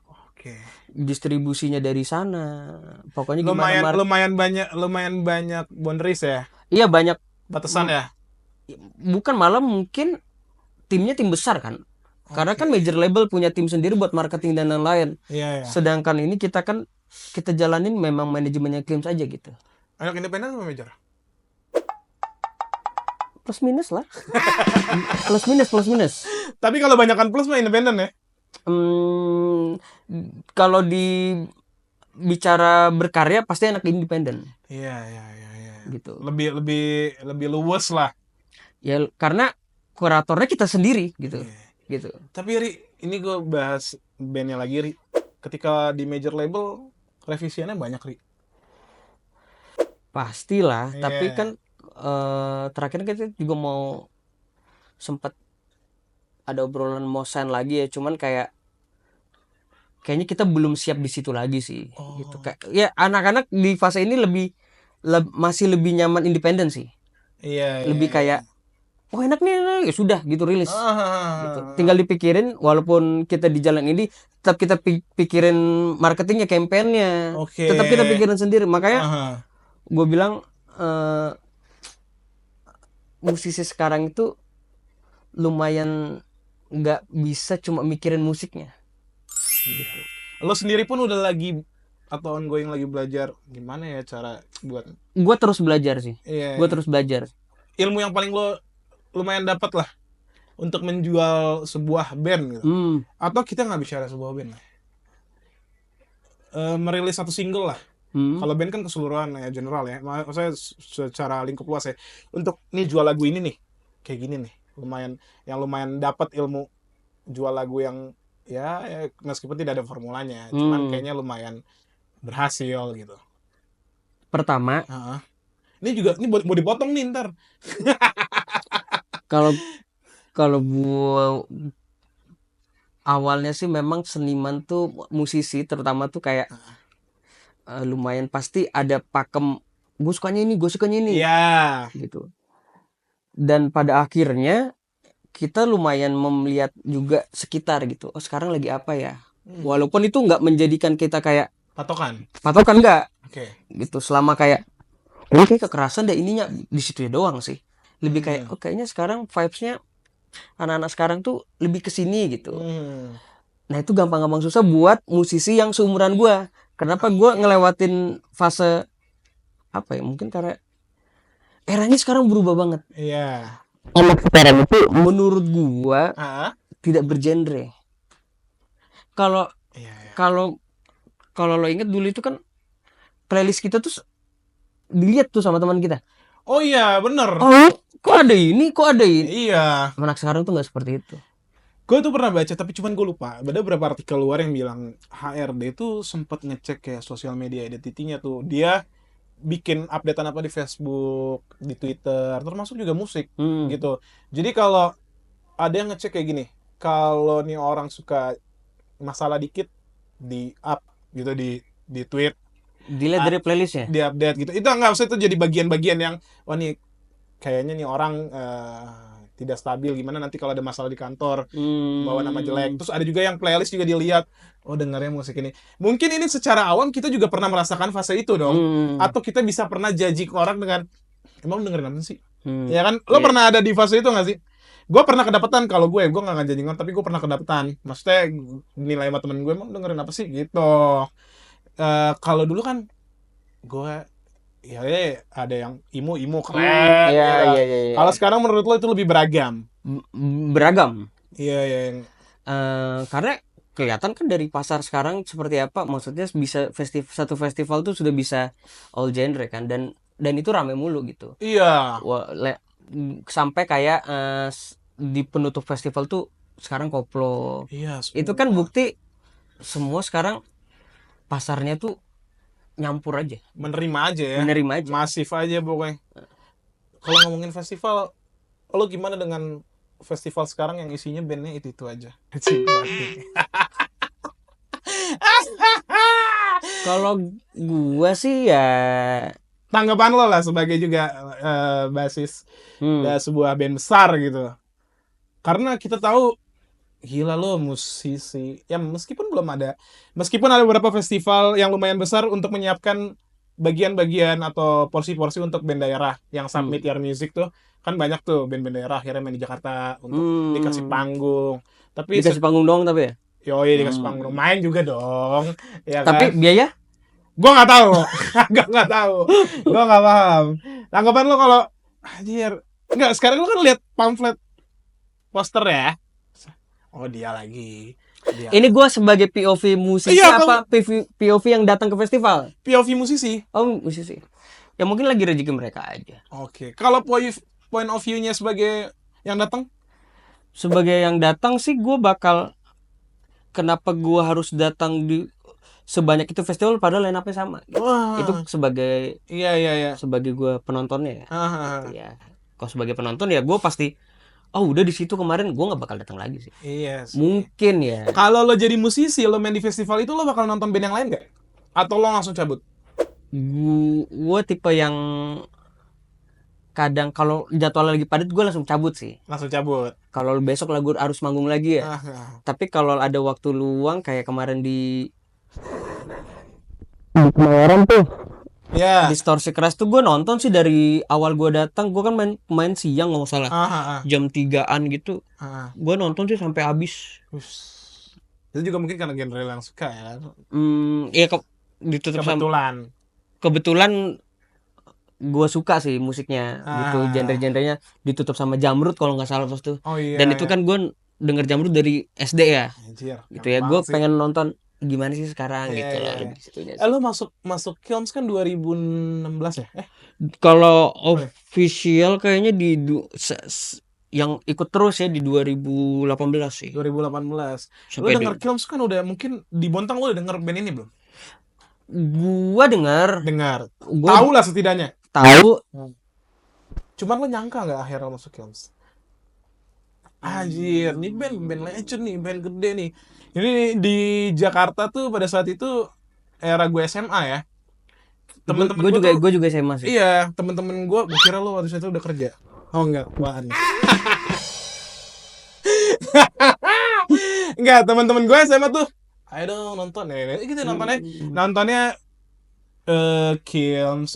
Oke. Distribusinya dari sana. Pokoknya gimana lumayan banyak boundaries ya. Iya, banyak batasan ya. Bukan, malah mungkin timnya tim besar kan. Karena kan major label punya tim sendiri buat marketing dan lain-lain. Iya. Sedangkan ini kita jalanin memang manajemennya Klims aja gitu. Anak independen apa major? Plus minus lah. plus minus. Tapi kalau banyakkan plus mah independen ya. Kalau di bicara berkarya pasti anak independen. Iya. Gitu. Lebih luwes lah. Ya karena kuratornya kita sendiri gitu. Gitu. Tapi Ri, ini gue bahas bandnya lagi Ri. Ketika di major label revisiannya banyak Ri. Pastilah, tapi kan terakhir kita juga mau sempat ada obrolan mau sign lagi ya, cuman kayaknya kita belum siap di situ lagi sih. Gitu kayak ya anak-anak di fase ini masih lebih nyaman independen sih. Iya. Lebih kayak enak nih, ya sudah gitu rilis. Gitu. Tinggal dipikirin, walaupun kita di jalan ini tetap kita pikirin marketingnya, campaignnya. Tetap kita pikirin sendiri. Makanya gue bilang musisi sekarang itu lumayan nggak bisa cuma mikirin musiknya. Gitu. Lo sendiri pun udah lagi atau ongoing lagi belajar gimana ya cara buat? Gue terus belajar sih. Gue terus belajar. Ilmu yang paling lo lumayan dapat lah untuk menjual sebuah band gitu. Atau kita nggak bicara sebuah band lah. Merilis satu single lah. Kalau band kan keseluruhan ya, general ya. Maksudnya secara lingkup luas ya. Untuk nih jual lagu ini nih, kayak gini nih, lumayan dapat ilmu jual lagu yang ya meskipun tidak ada formulanya, cuman kayaknya lumayan berhasil gitu. Pertama, ini mau dipotong nih ntar. Kalau awalnya sih memang seniman tuh, musisi terutama tuh kayak lumayan pasti ada pakem, gue sukanya ini Iya. Gitu. Dan pada akhirnya kita lumayan melihat juga sekitar gitu, sekarang lagi apa ya, walaupun itu nggak menjadikan kita kayak patokan nggak. Gitu, selama kayak kayak kekerasan deh ininya di situ ya doang sih, lebih kayak kayaknya sekarang vibes-nya anak-anak sekarang tuh lebih kesini gitu. Nah itu gampang susah buat musisi yang seumuran gue. Kenapa gue ngelewatin fase apa ya, mungkin karena eranya sekarang berubah banget. Iya. Anak sekarang itu menurut gue tidak bergenre. Kalau lo inget dulu itu kan playlist kita tuh dilihat tuh sama teman kita. Oh iya bener. Kok ada ini? Iya. Anak sekarang tuh nggak seperti itu. Gue tuh pernah baca tapi cuman gue lupa. Ada beberapa artikel luar yang bilang HRD tuh sempat ngecek kayak sosial media identity-nya tuh. Dia bikin updatean apa di Facebook, di Twitter, termasuk juga musik gitu. Jadi kalau ada yang ngecek kayak gini, kalau nih orang suka masalah dikit di up gitu, di tweet, dilihat dari playlistnya, di update gitu. Itu nggak usah, itu jadi bagian-bagian yang wah nih kayaknya nih orang tidak stabil, gimana nanti kalau ada masalah di kantor bawa nama jelek. Terus ada juga yang playlist juga dilihat, oh dengarnya musik ini. Mungkin ini secara awam kita juga pernah merasakan fase itu dong. Atau kita bisa pernah judging orang dengan emang dengerin apa sih? Ya kan? Lo pernah ada di fase itu nggak sih? Gue pernah kedapatan, kalau gue nggak ngajarin, tapi gue pernah kedapatan. Maksudnya nilai sama temen gue, emang dengerin apa sih gitu. Kalau dulu kan gue ya ada yang imo keren Iya, ya. iya, iya, iya. Kalau sekarang menurut lo itu lebih beragam? Beragam. Iya, iya. Karena kelihatan kan dari pasar sekarang seperti apa, maksudnya bisa satu festival tuh sudah bisa all genre kan, dan itu rame mulu gitu. Iya. Sampai kayak di penutup festival tuh sekarang koplo. Iya, Itu kan bukti semua sekarang pasarnya tuh nyampur aja, menerima aja ya. menerima aja. Masif aja pokoknya. Kalau ngomongin festival, lo gimana dengan festival sekarang yang isinya bandnya itu aja? Kalau gua sih ya, Tanggapan lo lah sebagai juga basis sebuah band besar gitu. Karena kita tahu, gila lo musisi. Ya meskipun ada beberapa festival yang lumayan besar untuk menyiapkan bagian-bagian atau porsi-porsi untuk band daerah yang submit your music tuh, kan banyak tuh band-band daerah akhirnya main di Jakarta untuk dikasih panggung. Tapi dikasih panggung doang tapi ya. yoi, dikasih panggung, main juga dong. Ya Tapi kan? biaya? Gue nggak tahu. nggak tahu. Gue nggak paham. Tanggapan lo kalau anjir. Nggak, sekarang lo kan lihat pamflet poster ya. Oh, dia lagi. Ini gue sebagai POV musisi Iya, apa POV yang datang ke festival? POV musisi. Oh, musisi. Ya mungkin lagi rezeki mereka aja. Oke. Kalau point of view-nya sebagai yang datang? Sebagai yang datang sih gue bakal, kenapa gue harus datang di sebanyak itu festival padahal line up-nya sama. Wah. Itu sebagai Iya. sebagai gue penontonnya ya. Ah. Ya. Kalau sebagai penonton ya gue pasti, oh udah di situ kemarin, gue nggak bakal datang lagi sih. Iya sih. Mungkin ya. Kalau lo jadi musisi, lo main di festival itu, lo bakal nonton band yang lain gak? Atau lo langsung cabut? Gue tipe yang kadang kalau jadwal lagi padat gue langsung cabut sih. Langsung cabut. Kalau besok lagu harus manggung lagi ya. Tapi kalau ada waktu luang kayak kemarin di Kemayoran tuh, Ya. Distorsi Keras tuh gue nonton sih dari awal gue datang. Gue kan main siang nggak salah, jam 3-an gitu. Gue nonton sih sampai habis. Itu juga mungkin karena genre yang suka ya. Iya, ditutup kebetulan gue suka sih musiknya gitu, genre-genrenya ditutup sama Jamrud kalau nggak salah pas tuh. Oh, iya, Dan itu kan gue denger Jamrud dari SD ya. Anjir, gitu ya, gue pengen nonton gimana sih sekarang gitu loh. Iya. Lebih situnya sih. Lo masuk Kilms kan 2016 ya? Kalau official kayaknya yang ikut terus ya di 2018 sih. 2018. Lo Sampai denger Kilms kan udah, mungkin di Bontang lo udah denger band ini belum? Gua dengar. Tahu lah setidaknya. Tahu. Cuman lo nyangka nggak akhirnya lo masuk Kilms? Anjir, nih band legend nih, band gede nih. Ini di Jakarta tuh pada saat itu era gue SMA ya. Temen-temen gue juga SMA sih. Iya, temen-temen gue kira lo waktu itu udah kerja. Oh enggak, apaan. Enggak, temen-temen gue SMA tuh, ayo dong nonton ya. Gitu nontonnya Kilms,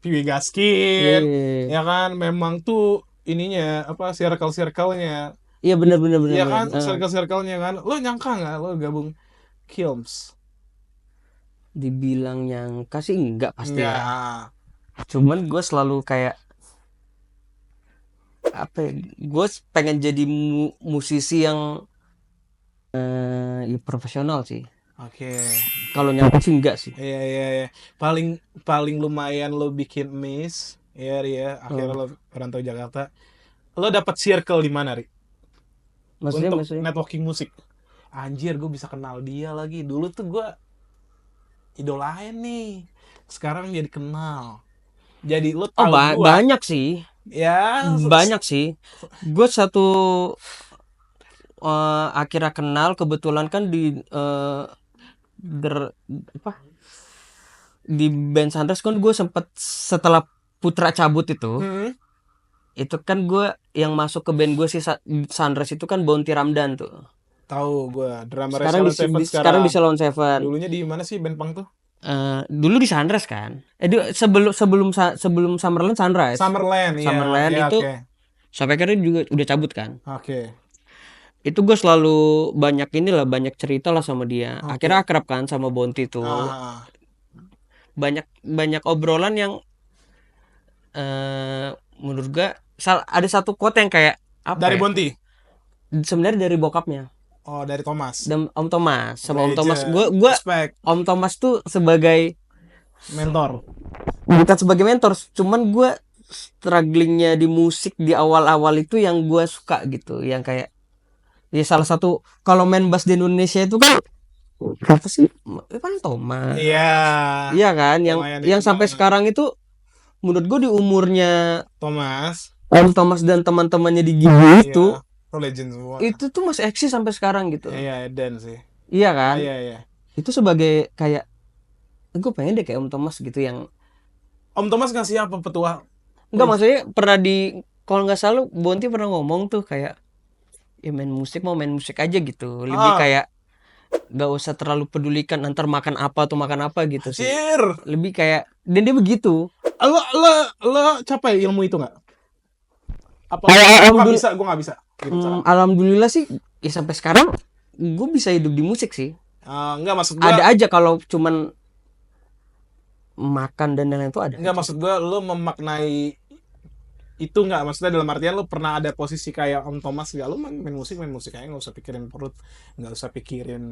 Piwi Gaskin, ya kan, memang tuh ininya apa, circle-nya. Iya benar. Iya kan, circle-nya kan. Lo nyangka nggak lo gabung Kilms? Dibilang nyangka sih enggak pasti ya. Cuman gue selalu kayak apa ya, gue pengen jadi musisi yang ya profesional sih. Oke. Kalau nyangka sih enggak sih. Iya. Paling lumayan lo bikin miss, ya. Akhirnya lo perantau Jakarta. Lo dapat circle di mana, Ri? Maksudnya? Networking musik. Anjir, gue bisa kenal dia lagi. Dulu tuh gue idolain nih. Sekarang jadi kenal. Jadi lo tahu banyak sih. Ya, banyak sih. Gue akhirnya kenal kebetulan kan di di band Sunrise kan gue sempet setelah Putra cabut itu. Itu kan gue yang masuk ke band gue sih Sunrise itu kan Bounty Ramdan tuh. Tahu gue, drummer sekarang di Salon Seven. Dulunya di mana sih band punk tuh? Dulu di Sunrise kan. Sebelum Summerland Sunrise. Summerland ya, itu okay. Sampai akhirnya juga udah cabut kan. Oke. Itu gue selalu banyak cerita lah sama dia. Oke. Akhirnya akrab kan sama Bonti tuh. Banyak obrolan yang menurut gue ada satu quote yang kayak apa Dari ya? Bonti. Sebenarnya dari bokapnya. Oh, dari Thomas. Dan Om Thomas sama Om Legend. Thomas. Gue Respect. Om Thomas tuh sebagai mentor. bukan sebagai mentor, cuman gue strugglingnya di musik di awal-awal itu yang gue suka gitu, yang kayak ya salah satu kalau main bass di Indonesia itu kan apa sih, kan Thomas. Iya. Iya kan, Lumayan yang itu sampai banget. sekarang itu menurut gue di umurnya Thomas. Om Thomas dan teman-temannya di Gigi itu legend semua. Itu tuh masih eksis sampai sekarang gitu. Iya, dan sih. Iya kan? Iya. Itu sebagai kayak gue pengen deh kayak Om Thomas gitu yang Om Thomas ngasih apa petua? enggak, maksudnya pernah kalau nggak salah Bonti pernah ngomong tuh kayak ya main musik aja gitu. Lebih kayak nggak usah terlalu pedulikan antar makan apa gitu sih. Lebih kayak dan dia begitu. Lo capai ilmu itu nggak? Apa? Gue nggak bisa. Gitu, alhamdulillah sih ya sampai sekarang gue bisa hidup di musik sih. Enggak, maksud gue ada aja kalau cuman makan dan lain-lain itu ada. Enggak, maksud gue lo memaknai itu nggak, maksudnya dalam artian lo pernah ada posisi kayak Om Thomas nggak, lo main musik aja, nggak usah pikirin perut, nggak usah pikirin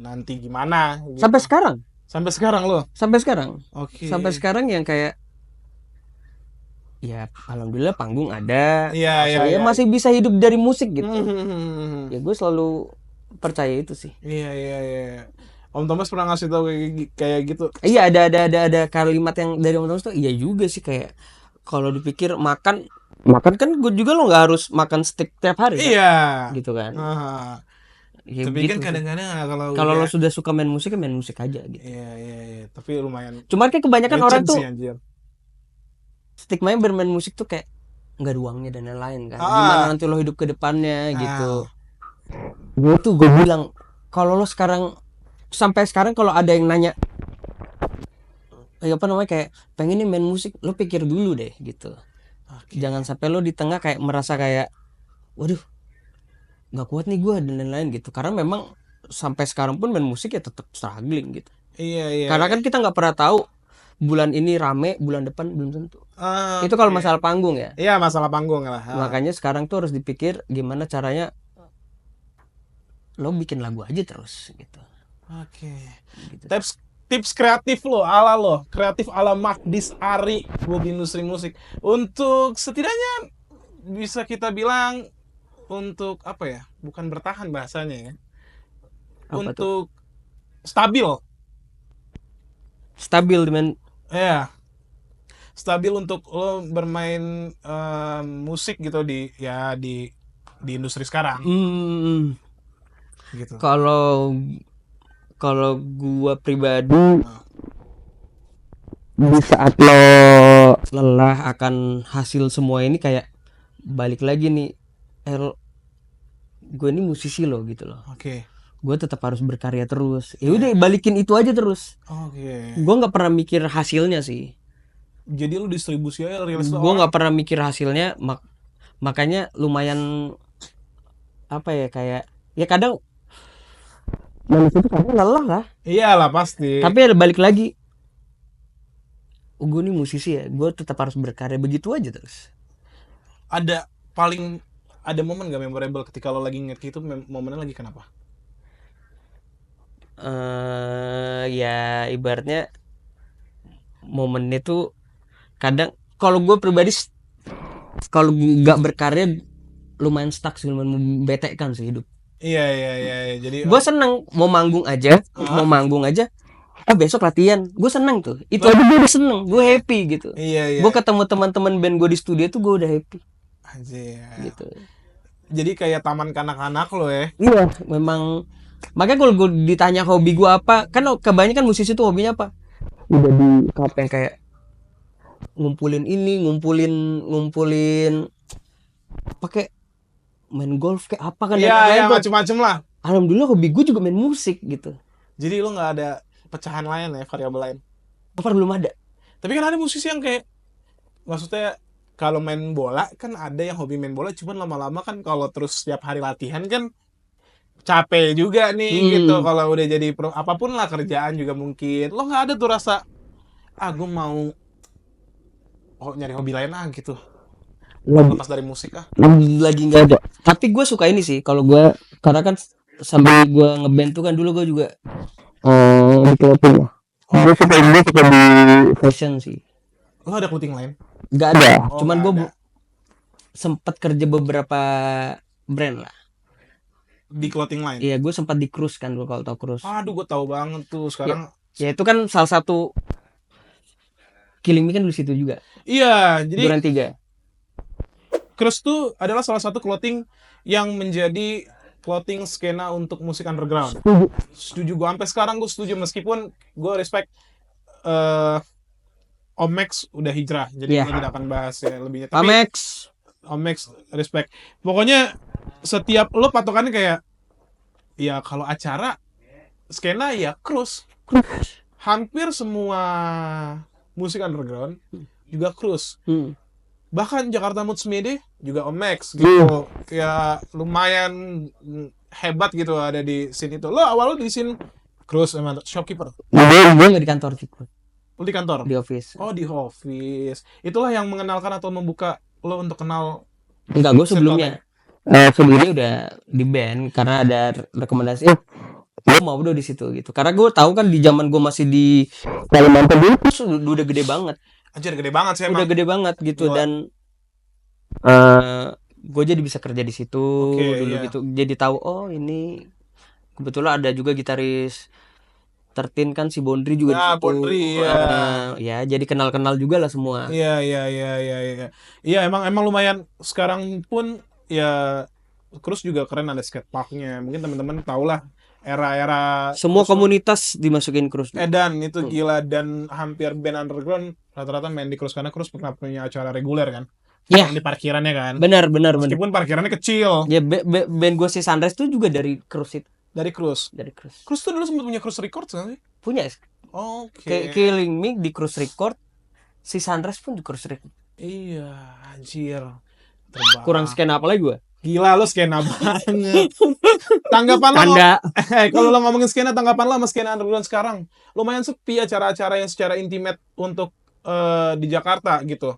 nanti gimana gitu. Sampai sekarang Oke. Sampai sekarang yang kayak ya alhamdulillah panggung ada, iya. Masih bisa hidup dari musik gitu. Ya gue selalu percaya itu sih. Iya. Om Thomas pernah ngasih tau kayak gitu. Iya, ada kalimat yang dari Om Thomas tuh iya juga sih, kayak kalau dipikir makan kan gue juga lo nggak harus makan steak tiap hari kan? Iya. Gitu kan. Ya, tapi gitu kan kadang-kadang kalau lo sudah suka main musik aja gitu. Iya. Tapi lumayan. Cuman kayak kebanyakan orang tuh stigma bermain musik tuh kayak nggak ada uangnya dan lain-lain kan. Gimana nanti lo hidup ke depannya gitu. Gue bilang kalau lo sampai sekarang kalau ada yang nanya apa namanya kayak pengen nih main musik, lo pikir dulu deh gitu. Jangan sampai lo di tengah kayak merasa kayak waduh nggak kuat nih gue dan lain-lain gitu, karena memang sampai sekarang pun main musik ya tetap struggling gitu. Iya. Karena kan kita nggak pernah tahu bulan ini rame, bulan depan belum tentu. Itu kalau masalah panggung ya. Iya, masalah panggung lah. Makanya sekarang tuh harus dipikir gimana caranya lo bikin lagu aja terus gitu. Oke. Gitu. Tips kreatif lo, kreatif ala Magdis Ari buat industri musik untuk setidaknya bisa kita bilang untuk apa ya, bukan bertahan bahasanya ya, apa untuk tuh? Stabil dengan stabil untuk lo bermain musik gitu di industri sekarang. Gitu. Kalau gua pribadi di saat lo lelah akan hasil semua ini kayak balik lagi nih, gue ini musisi lo gitu loh. Gue tetap harus berkarya terus. Ya udah balikin itu aja terus. Gue nggak pernah mikir hasilnya sih. Jadi lu distribusi aja, rilis. Gue nggak pernah mikir hasilnya, makanya lumayan apa ya, kayak ya kadang manusia itu kadang lelah lah. Iyalah pasti. Tapi ada balik lagi. Gue nih musisi ya, gue tetap harus berkarya, begitu aja terus. Ada momen gak memorable ketika lo lagi inget gitu, momennya lagi kenapa? Ya ibaratnya momennya tuh kadang kalau gue pribadi kalau nggak berkarya lumayan stuck sih, lumayan bete kan sih hidup. Iya. Jadi gue seneng mau manggung aja, besok latihan, gue seneng tuh. Itu aja gue udah seneng, gue happy gitu. Iya. Gue ketemu teman-teman band gue di studio tuh gue udah happy. Anjir. Gitu. Jadi kayak taman kanak-kanak lo ya. Iya, memang. Makanya kalau gue ditanya hobi gue apa, kan kebanyakan musisi tuh hobinya apa? Udah di yang kayak ngumpulin pakai main golf kayak apa kan. Iya, macam-macam lah. Alhamdulillah hobi gue juga main musik gitu. Jadi lo nggak ada pecahan lain ya, variabel lain? Apa belum ada? Tapi kan ada musisi yang kayak, maksudnya kalau main bola kan ada yang hobi main bola, cuman lama-lama kan kalau terus setiap hari latihan kan capek juga nih gitu. Kalau udah jadi pro, apapun lah kerjaan juga mungkin lo nggak ada tuh rasa gue mau nyari hobi lain gitu lepas dari musik lagi nggak ada. Tapi gue suka ini sih kalau gue, karena kan sambil gue ngeband tuh kan dulu gue juga di clothing ya. Gue suka di fashion sih. lo ada clothing lain? Nggak ada. Oh, Cuman nggak gue ada. sempat kerja beberapa brand lah. Di clothing line. Iya, gue sempat di Cruise kan, gue kalau tau Cruise. Aduh, gue tahu banget tuh sekarang. Ya itu kan salah satu Killing Me kan di situ juga. Iya, jadi Duran 3. Cruise tuh adalah salah satu clothing yang menjadi clothing skena untuk musik underground. Setuju gue, sampai sekarang gue setuju, meskipun gue respect Om Max udah hijrah, jadi kita tidak akan bahas ya lebihnya. Tapi Om Max respect. Pokoknya setiap lo patokannya kayak, ya kalau acara skena ya Cruise. Hampir semua musik underground juga Cruise. Bahkan Jakarta Moods Mede juga Om Max gitu. Kayak lumayan hebat gitu ada di scene itu. Lo awalnya di scene Cruise emang shopkeeper? Gue nggak di kantor sih. Lo di kantor? Di office. Oh, di office. Itulah yang mengenalkan atau membuka lo untuk kenal? Enggak, gue sebelumnya. Sebelumnya udah di band karena ada rekomendasi. Gue mau udah di situ gitu. Karena gue tahu kan di zaman gue masih di Kalimantan dulu tuh udah gede banget. Anjir, gede banget sih emang. Udah gede banget gitu. Gila. Dan gue jadi bisa kerja di situ dulu gitu. Jadi tahu ini kebetulan ada juga gitaris 13 kan, si Bondri juga di situ. Bondri ya jadi kenal-kenal juga lah semua. Iya. Iya, emang lumayan sekarang pun ya. Cruise juga keren, ada skateparknya. Mungkin teman-teman tau lah era-era semua komunitas dimasukin Cruise. Dan itu gila, dan hampir band underground rata-rata main di Cruise karena Cruise pernah punya acara reguler kan. Iya. Di parkirannya kan. Benar. Meskipun parkirannya kecil. Ya band gue si Sunrise tuh juga dari Cruise itu. Dari Cruise. Cruise tuh dulu sempat punya Cruise Records kan sih? Punya. Oke. Killing Me di Cruise Record, si Sunrise pun di Cruise Record. Iya, anjir. Kurang skena apa lagi gue? Gila, lo skena banget. Tanggapan lo kalau lo ngomongin skena, tanggapan lo sama skena underground sekarang? Lumayan sepi acara-acara yang secara intimate untuk di Jakarta gitu.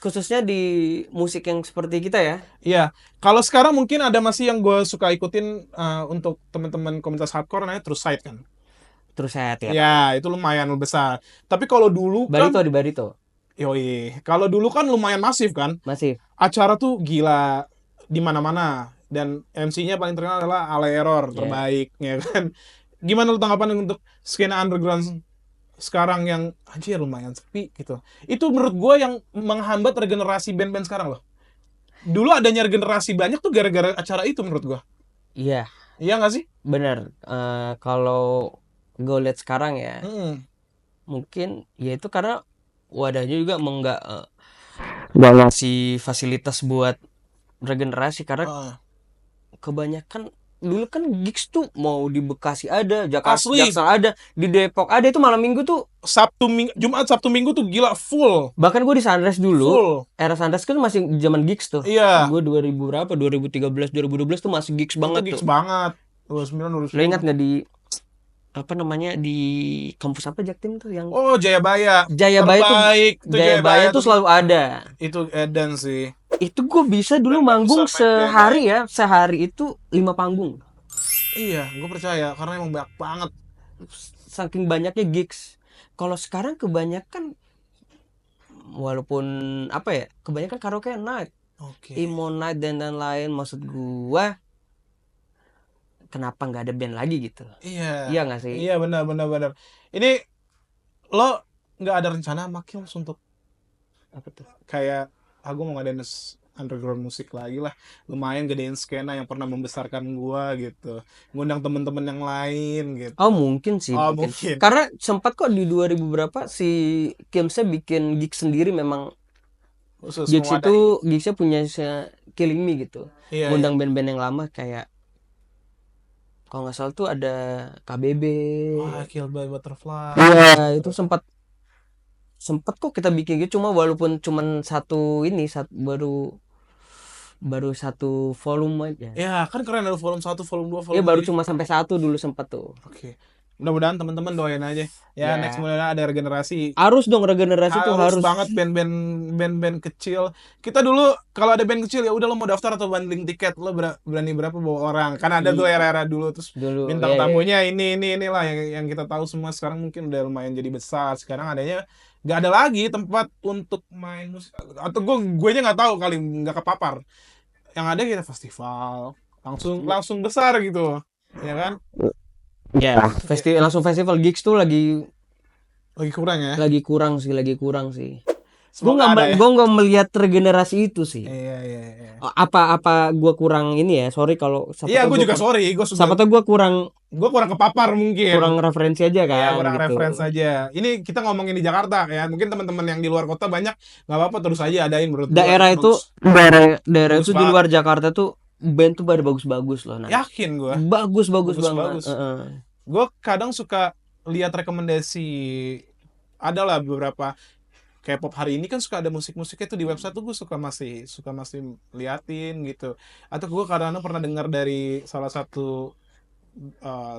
Khususnya di musik yang seperti kita ya. Iya. Kalau sekarang mungkin ada masih yang gue suka ikutin untuk teman-teman komunitas hardcore, namanya True Sight kan. True Sight ya. Ya, itu lumayan besar. Tapi kalau dulu Barito kan di Barito. Yoi. Kalau dulu kan lumayan masif kan? Masif. Acara tuh gila di mana-mana, dan MC-nya paling terkenal adalah Ale Error, terbaik ya kan. Gimana lu tanggapan untuk skena underground sekarang yang anjir lumayan sepi gitu? Itu menurut gue yang menghambat regenerasi band-band sekarang loh. Dulu adanya regenerasi banyak tuh gara-gara acara itu menurut gue. Iya. Iya nggak sih? Bener. Kalau gue lihat sekarang ya, mungkin ya itu karena wadahnya juga nggak ngasih fasilitas buat regenerasi, karena kebanyakan dulu kan gigs tuh mau di Bekasi ada, Jaksel ada, di Depok ada, itu malam minggu tuh Jumat Sabtu Minggu tuh gila full. Bahkan gue di Sunrise dulu, era Sunrise kan masih zaman gigs tuh. Iya. Gue 2013 2012 tuh masih gigs banget gigs tuh. banget. 29 Lo ingat nggak di apa namanya di kampus apa Jaktim tuh yang Jayabaya tuh selalu ada. Itu edan sih. Itu gue bisa dulu manggung sehari itu 5 panggung. Iya, gue percaya karena emang banyak banget. Saking banyaknya gigs. Kalau sekarang kebanyakan walaupun kebanyakan karaoke night, emo night dan lain-lain. Maksud gue kenapa nggak ada band lagi gitu? Iya nggak sih? Iya benar. Ini lo nggak ada rencana makin untuk apa tuh? Kayak aku mau ngadain underground musik lagi lah, lumayan gedein skena yang pernah membesarkan gua gitu, ngundang temen-temen yang lain gitu. Mungkin sih. Mungkin. Karena sempat kok di 2000 berapa si Kimse bikin gig sendiri, memang gigsnya punya Killing Me gitu. Ngundang band-band yang lama kayak kalau nggak salah tuh ada KBB. Killed by Butterfly. Iya, itu sempat sempet kok kita bikin gitu, cuma walaupun cuman baru satu volume aja. Ya kan keren, ada volume 1, volume 2, volume Ya baru 3. cuma sampai 1 dulu sempet tuh. Oke. Mudah-mudahan teman-teman doain aja. Ya, next mudah-mudahan ada regenerasi. Harus dong regenerasi tuh harus banget band-band kecil. Kita dulu kalau ada band kecil ya udah lo mau daftar atau bundling tiket, lo berani berapa bawa orang. Kan ada tuh era-era dulu terus bintang tamunya inilah yang kita tahu semua. Sekarang mungkin udah lumayan jadi besar. Sekarang adanya nggak ada lagi tempat untuk main musik, atau gue aja nggak tahu kali nggak kepapar. Yang ada kita festival langsung besar gitu, ya kan? Ya, festival gigs tuh lagi kurang ya. Lagi kurang sih. Gue Semoga nggak melihat regenerasi itu sih. Iya. Apa gue kurang ini ya? Sorry kalau. Iya, gue juga sorry. Siapa tahu gue kurang kepapar mungkin. Kurang referensi aja kan. Iya, kurang gitu. referensi aja. Ini kita ngomongin di Jakarta ya. Mungkin teman-teman yang di luar kota banyak, nggak apa-apa terus aja adain menurut daerah gua. Daerah itu di luar Jakarta tuh band tuh pada bagus-bagus loh. Yakin gue. Bagus banget. Gue kadang suka lihat rekomendasi, adalah beberapa K-pop hari ini kan suka ada musik-musiknya tuh di website tuh, gue suka masih liatin gitu. Atau gue kadang-kadang pernah dengar dari salah satu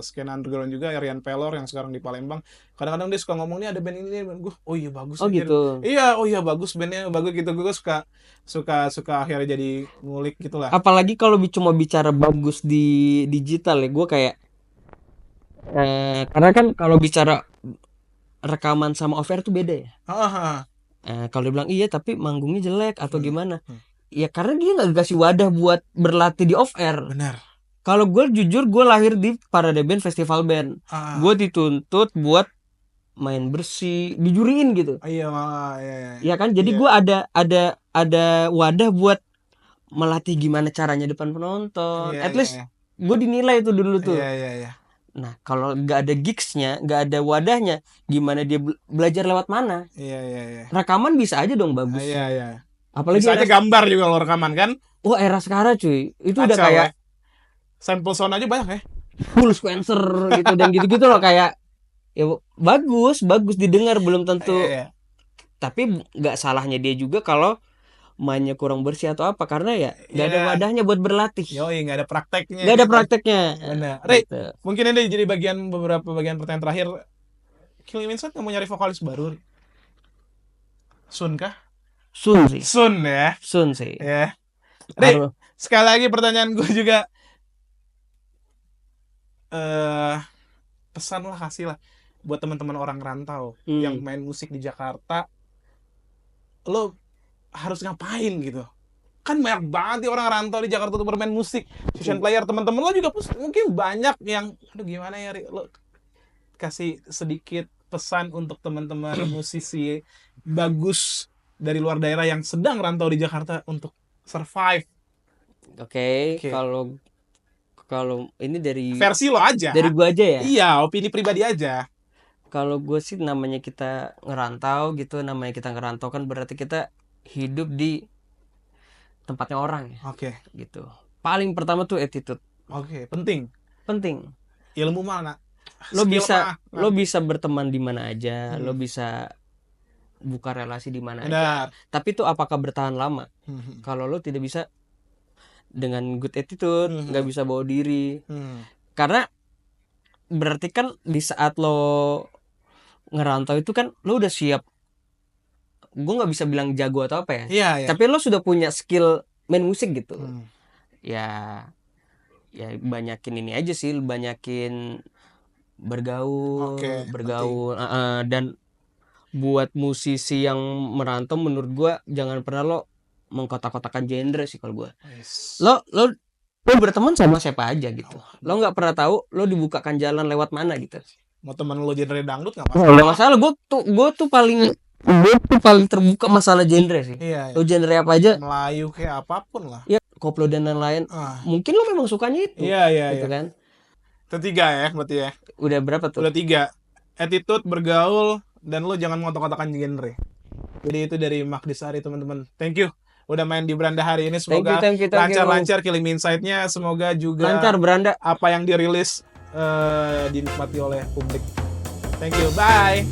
skena underground juga, Arian Pelor yang sekarang di Palembang. Kadang-kadang dia suka ngomong nih ada band ini, gue oh iya bagus. Oh gitu. Iya, oh iya bagus, bandnya bagus gitu. Gue suka akhirnya jadi ngulik gitulah. Apalagi kalau cuma bicara bagus di digital ya, gue kayak karena kan kalau bicara rekaman sama off air tuh beda ya. Kalau dia bilang iya tapi manggungnya jelek atau gimana, ya karena dia nggak kasih wadah buat berlatih di off air. Benar. Kalau gue jujur, gue lahir di Parade Band Festival Band. Gue dituntut buat main bersih, dijuriin gitu. Iya. Ya kan, jadi gue ada wadah buat melatih gimana caranya depan penonton. At least gue dinilai itu dulu tuh. Iya. Nah, kalau nggak ada gigsnya, nggak ada wadahnya, gimana dia belajar lewat mana? Iya. Rekaman bisa aja dong bagus. Iya. Apalagi bisa aja gambar juga lo rekaman kan? Oh, era sekarang cuy, itu udah kayak sampel sound aja banyak ya. Full sequencer gitu dan gitu-gitu loh, kayak ya bagus didengar belum tentu. Tapi nggak salahnya dia juga kalau mainnya kurang bersih atau apa, karena ya nggak ada wadahnya buat berlatih. Nggak ada prakteknya. Benar. Gitu. Mungkin ini jadi beberapa bagian pertanyaan terakhir. Killing Inside nggak mau nyari vokalis baru? Sun kah? Sun sih. Sun sih. Ya. Sekali lagi pertanyaan gue juga. Pesan lah, kasih lah buat teman-teman orang rantau yang main musik di Jakarta. Lo harus ngapain gitu? Kan banyak banget orang rantau di Jakarta tuh bermain musik. Session player, teman-teman lo juga mungkin banyak yang aduh gimana ya, lo kasih sedikit pesan untuk teman-teman musisi bagus dari luar daerah yang sedang rantau di Jakarta untuk survive. Oke. Kalau ini dari versi lo aja. Dari gua aja ya. Iya, opini pribadi aja. Kalau gue sih namanya kita ngerantau kan berarti kita hidup di tempatnya orang ya. Oke. Gitu. Paling pertama tuh attitude. Oke, penting. Ilmu mana? Lo bisa berteman di mana aja, lo bisa buka relasi di mana aja. Tapi itu apakah bertahan lama? Kalau lo tidak bisa dengan good attitude, nggak bisa bawa diri. Karena berarti kan di saat lo ngerantau itu kan lo udah siap. Gue nggak bisa bilang jago atau apa ya. Iya. Tapi lo sudah punya skill main musik gitu. Ya banyakin ini aja sih, banyakin bergaul. Dan buat musisi yang merantau, menurut gue jangan pernah lo mengkotak-kotakan genre sih kalau gue. Lo berteman sama siapa aja gitu. Lo nggak pernah tahu lo dibukakan jalan lewat mana gitu. Mau teman lo genre dangdut nggak masalah. Nggak masalah. Gue tuh paling terbuka masalah genre sih. Iya. Lo genre apa aja? Melayu kayak apapun lah. Ya, koplo dan lain-lain. Mungkin lo memang sukanya itu. Iya. Gitu kan. Itu 3 ya berarti ya. Udah berapa tuh? Udah 3. Attitude, bergaul, dan lo jangan ngotak-ngotakan genre. Jadi itu dari Magdisari teman-teman. Thank you. Udah main di Beranda hari ini. Semoga lancar-lancar Killing Me Inside-nya. Semoga juga lancar Beranda. Apa yang dirilis dinikmati oleh publik. Thank you. Bye.